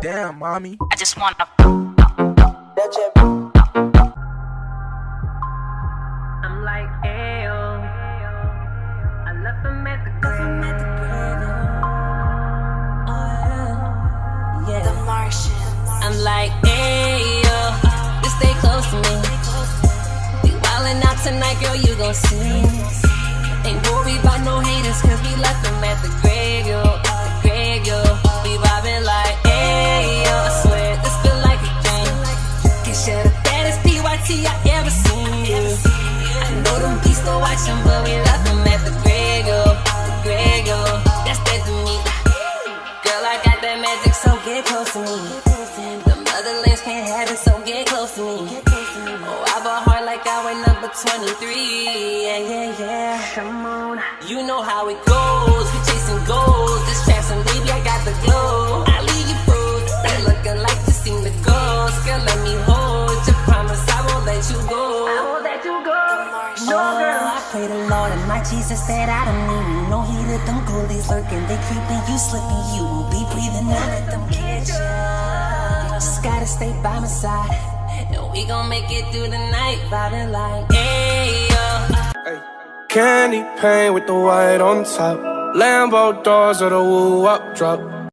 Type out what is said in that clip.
Damn, mommy. I just wanna. I'm like, ayo. I left him at the grave. Yeah. The Martian. I'm like, ayo. Just stay close to me. We wildin' out tonight, girl, you gon' see. Ain't worried about no haters, cause we left them at the grave, yo. The grave, yo. We vibing like, ayo. I swear, this feel like a dream. Cause you're the baddest PYT I ever seen, you. I know them beasts still watching, but we left them at the grave, yo. The grave, yo. That's that to me. Girl, I got that magic, so get close to me. The motherlands can't have it, so get close to me. Oh, I bought hard like I went number 23. Yeah, yeah, yeah. Come on. You know how it goes. We chasing goals. This trap's and baby, I got the glow. I leave you froze. They looking like you seen the ghost. Girl, let me hold your promise. I won't let you go. I won't let you go. No, girl. I pray the Lord and my Jesus that I don't need me. No, he let them goalies lurking. They creeping, you slipping. You won't be breathing. Don't let them catch ya. You just gotta stay by my side. And we gon' make it through the night, vibing like, hey, yo. Candy paint with the white on top. Lambo doors or the woo up drop.